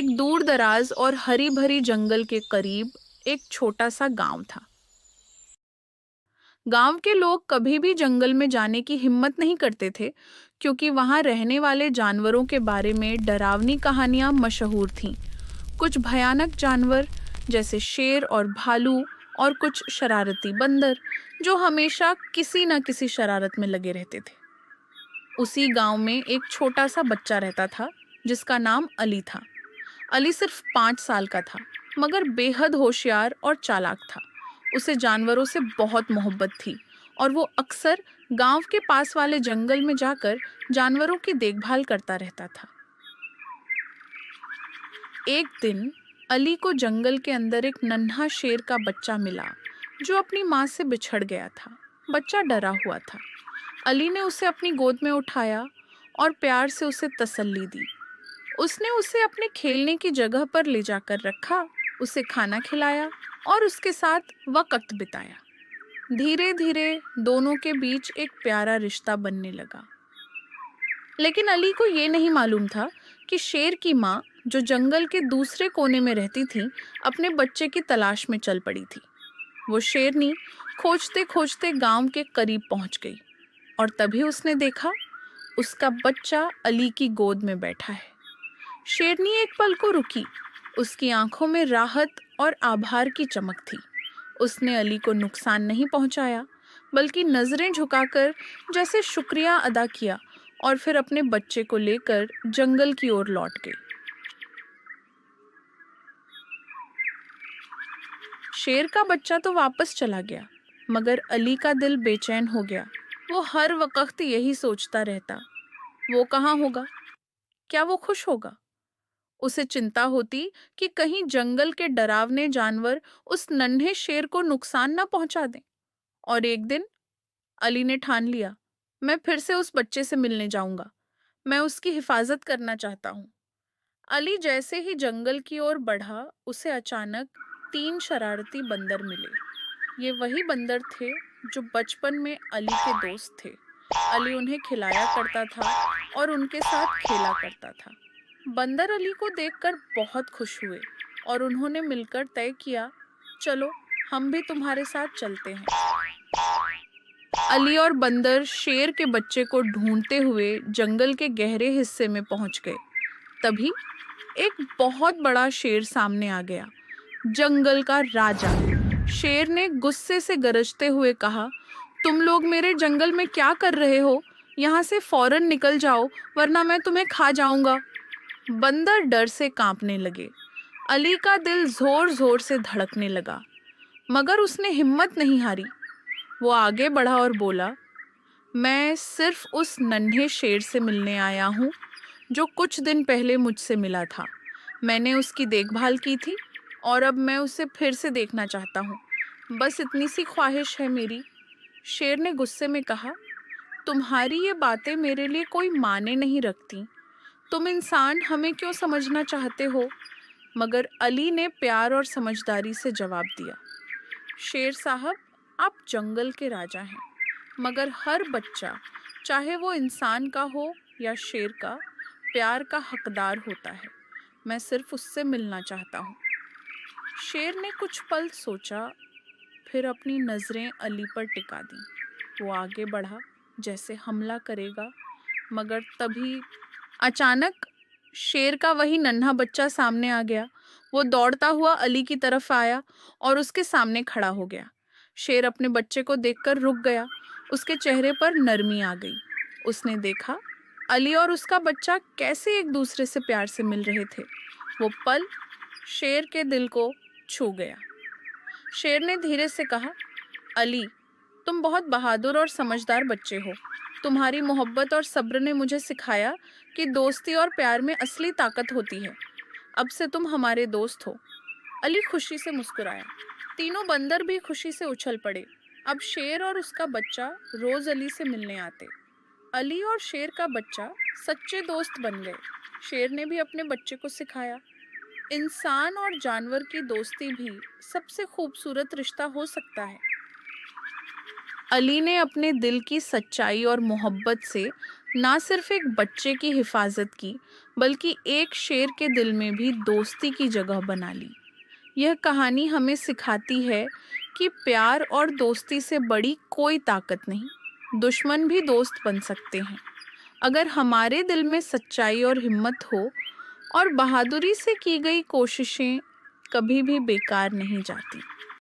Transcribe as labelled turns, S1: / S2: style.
S1: एक दूर दराज और हरी भरी जंगल के करीब एक छोटा सा गांव था। गांव के लोग कभी भी जंगल में जाने की हिम्मत नहीं करते थे, क्योंकि वहां रहने वाले जानवरों के बारे में डरावनी कहानियां मशहूर थीं। कुछ भयानक जानवर जैसे शेर और भालू, और कुछ शरारती बंदर जो हमेशा किसी न किसी शरारत में लगे रहते थे। उसी गांव में एक छोटा सा बच्चा रहता था जिसका नाम अली था। अली सिर्फ 5 साल का था, मगर बेहद होशियार और चालाक था। उसे जानवरों से बहुत मोहब्बत थी और वो अक्सर गांव के पास वाले जंगल में जाकर जानवरों की देखभाल करता रहता था। एक दिन अली को जंगल के अंदर एक नन्हा शेर का बच्चा मिला जो अपनी माँ से बिछड़ गया था। बच्चा डरा हुआ था। अली ने उसे अपनी गोद में उठाया और प्यार से उसे तसल्ली दी। उसने उसे अपने खेलने की जगह पर ले जाकर रखा, उसे खाना खिलाया और उसके साथ वक्त बिताया। धीरे धीरे दोनों के बीच एक प्यारा रिश्ता बनने लगा। लेकिन अली को ये नहीं मालूम था कि शेर की माँ, जो जंगल के दूसरे कोने में रहती थी, अपने बच्चे की तलाश में चल पड़ी थी। वो शेरनी खोजते खोजते गांव के करीब पहुंच गई और तभी उसने देखा उसका बच्चा अली की गोद में बैठा है। शेरनी एक पल को रुकी। उसकी आंखों में राहत और आभार की चमक थी। उसने अली को नुकसान नहीं पहुंचाया, बल्कि नजरें झुकाकर जैसे शुक्रिया अदा किया और फिर अपने बच्चे को लेकर जंगल की ओर लौट गई। शेर का बच्चा तो वापस चला गया, मगर अली का दिल बेचैन हो गया। वो हर वक्त यही सोचता रहता, वो कहाँ होगा, क्या वो खुश होगा। उसे चिंता होती कि कहीं जंगल के डरावने जानवर उस नन्हे शेर को नुकसान न पहुंचा दें। और एक दिन अली ने ठान लिया, मैं फिर से उस बच्चे से मिलने जाऊंगा। मैं उसकी हिफाजत करना चाहता हूँ। अली जैसे ही जंगल की ओर बढ़ा, उसे अचानक 3 शरारती बंदर मिले। ये वही बंदर थे जो बचपन में अली के दोस्त थे। अली उन्हें खिलाया करता था और उनके साथ खेला करता था। बंदर अली को देखकर बहुत खुश हुए और उन्होंने मिलकर तय किया, चलो हम भी तुम्हारे साथ चलते हैं। अली और बंदर शेर के बच्चे को ढूंढते हुए जंगल के गहरे हिस्से में पहुंच गए। तभी एक बहुत बड़ा शेर सामने आ गया, जंगल का राजा। शेर ने गुस्से से गरजते हुए कहा, तुम लोग मेरे जंगल में क्या कर रहे हो? यहाँ से फौरन निकल जाओ, वरना मैं तुम्हें खा जाऊंगा। बंदर डर से कांपने लगे। अली का दिल जोर जोर से धड़कने लगा, मगर उसने हिम्मत नहीं हारी। वो आगे बढ़ा और बोला, मैं सिर्फ उस नन्हे शेर से मिलने आया हूँ जो कुछ दिन पहले मुझसे मिला था। मैंने उसकी देखभाल की थी और अब मैं उसे फिर से देखना चाहता हूँ। बस इतनी सी ख्वाहिश है मेरी। शेर ने गुस्से में कहा, तुम्हारी ये बातें मेरे लिए कोई मायने नहीं रखती। तुम इंसान हमें क्यों समझना चाहते हो? मगर अली ने प्यार और समझदारी से जवाब दिया, शेर साहब, आप जंगल के राजा हैं, मगर हर बच्चा, चाहे वो इंसान का हो या शेर का, प्यार का हकदार होता है। मैं सिर्फ उससे मिलना चाहता हूँ। शेर ने कुछ पल सोचा, फिर अपनी नजरें अली पर टिका दी। वो आगे बढ़ा जैसे हमला करेगा, मगर तभी अचानक शेर का वही नन्हा बच्चा सामने आ गया। वो दौड़ता हुआ अली की तरफ आया और उसके सामने खड़ा हो गया। शेर अपने बच्चे को देखकर रुक गया। उसके चेहरे पर नरमी आ गई। उसने देखा अली और उसका बच्चा कैसे एक दूसरे से प्यार से मिल रहे थे। वो पल शेर के दिल को छू गया। शेर ने धीरे से कहा, अली, तुम बहुत बहादुर और समझदार बच्चे हो। तुम्हारी मोहब्बत और सब्र ने मुझे सिखाया कि दोस्ती और प्यार में असली ताकत होती है। अब से तुम हमारे दोस्त हो। अली खुशी से मुस्कुराया। तीनों बंदर भी खुशी से उछल पड़े। अब शेर और उसका बच्चा रोज अली से मिलने आते। अली और शेर का बच्चा सच्चे दोस्त बन गए। शेर ने भी अपने बच्चे को सिखाया, इंसान और जानवर की दोस्ती भी सबसे खूबसूरत रिश्ता हो सकता है। अली ने अपने दिल की सच्चाई और मोहब्बत से ना सिर्फ एक बच्चे की हिफाजत की, बल्कि एक शेर के दिल में भी दोस्ती की जगह बना ली। यह कहानी हमें सिखाती है कि प्यार और दोस्ती से बड़ी कोई ताकत नहीं। दुश्मन भी दोस्त बन सकते हैं अगर हमारे दिल में सच्चाई और हिम्मत हो, और बहादुरी से की गई कोशिशें कभी भी बेकार नहीं जाती।